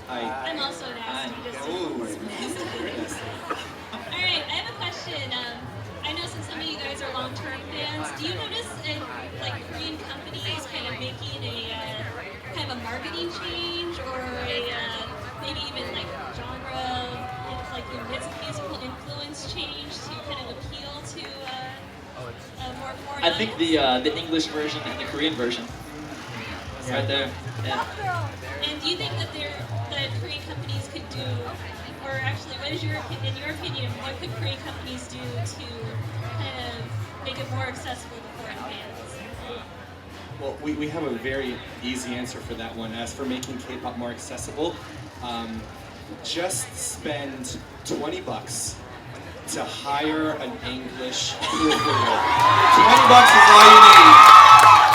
Hi. I'm also nasty. Just Ooh. All right, I have a question. I know since some of you guys are long-term fans, do you notice like Korean companies kind of making a kind of a marketing change or a maybe even like genre, like your musical influence change to kind of appeal to a more foreign I think audience? the English version and the Korean version. It's right there. Yeah. And do you think that Korean companies could do, or actually, what is in your opinion, what could Korean companies do to kind of make it more accessible to foreign fans? Well, we have a very easy answer for that one. As for making K-pop more accessible, just spend $20 to hire an English proofreader. $20 is all you need.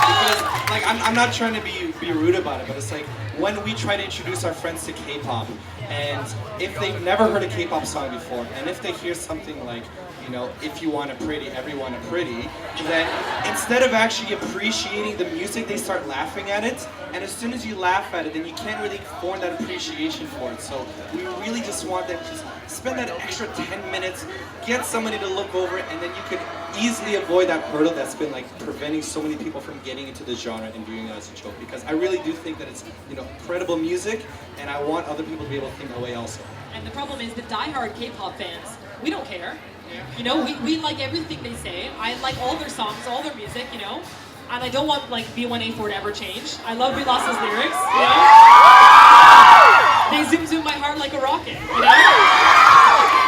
Because, like, I'm not trying to be rude about it, but it's like when we try to introduce our friends to K-pop, and if they've never heard a K-pop song before, and if they hear something like, you know, if you want a pretty, everyone a pretty, then instead of actually appreciating the music, they start laughing at it. And as soon as you laugh at it, then you can't really form that appreciation for it. So we really just want them to just spend that extra 10 minutes, get somebody to look over it, and then you could easily avoid that hurdle that's been like preventing so many people from getting into the genre and viewing it as a joke. Because I really do think that it's, you know, incredible music, and I want other people to be able to think that way also. And the problem is the diehard K-pop fans, we don't care. You know, we like everything they say. I like all their songs, all their music, you know. And I don't want like B1A4 to ever change. I love Vilas's lyrics, you know. They zoom zoom my heart like a rocket, you know.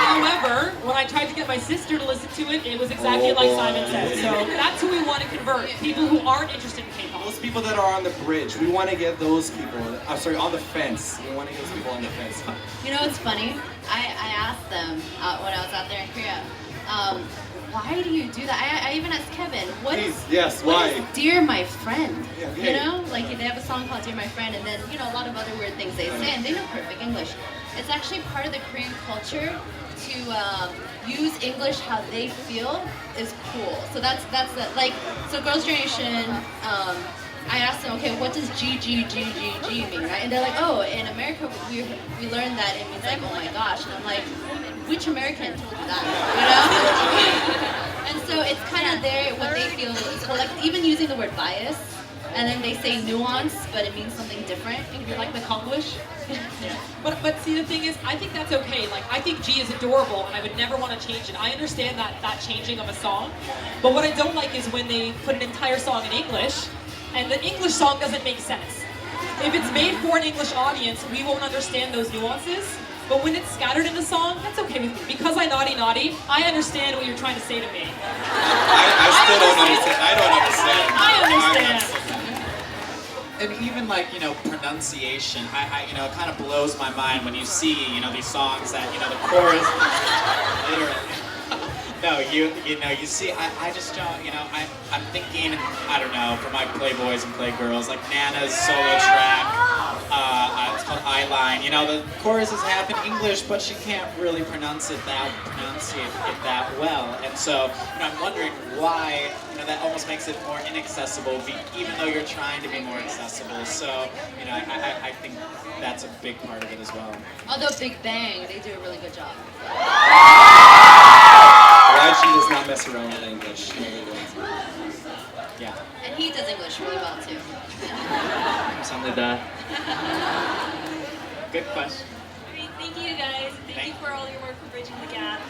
However, when I tried to get my sister to listen to it, it was exactly like Simon said. So that's who we want to convert. People who aren't interested in K-pop. Those people that are on the bridge, we want to get those people, on the fence. We want to get those people on the fence. You know what's funny? I asked them when I was out there in Korea, why do you do that? I even asked Kevin, what is Dear My Friend? Yeah, you know, like they have a song called Dear My Friend, and then, you know, a lot of other weird things they say, and they know perfect English. It's actually part of the Korean culture to use English how they feel is cool. So that's the, like, so Girls' Generation, I asked them, okay, what does G mean, right? And they're like, oh, in America we learned that it means like, oh my gosh. And I'm like, which American told you that, you know? And so it's kind of there, what they feel is cool. Like even using the word bias, and then they say nuance, but it means something different. You're like the Konglish. But see, the thing is, I think that's okay. Like, I think G is adorable, and I would never want to change it. I understand that changing of a song, but what I don't like is when they put an entire song in English, and the English song doesn't make sense. If it's made for an English audience, we won't understand those nuances. But when it's scattered in the song, that's okay with me. Because I naughty, I understand what you're trying to say to me. I still don't understand. I don't understand. I understand. And even like, you know, pronunciation, you know, it kind of blows my mind when you see, you know, these songs that, you know, the chorus, literally. No, you know, you see, I just don't, you know, I'm thinking, I don't know, for my Playboys and Playgirls, like Nana's solo track, it's called Eyeline. You know, the chorus is half in English, but she can't really pronunciate it that well. And so, you know, I'm wondering why, you know, that almost makes it more inaccessible, even though you're trying to be more accessible. So, you know, I think that's a big part of it as well. Although Big Bang, they do a really good job. YG does not mess around with English. Yeah. And he does English really well too. Something like that. Good question. Great, thank you guys. Thank you for all your work for bridging the gap.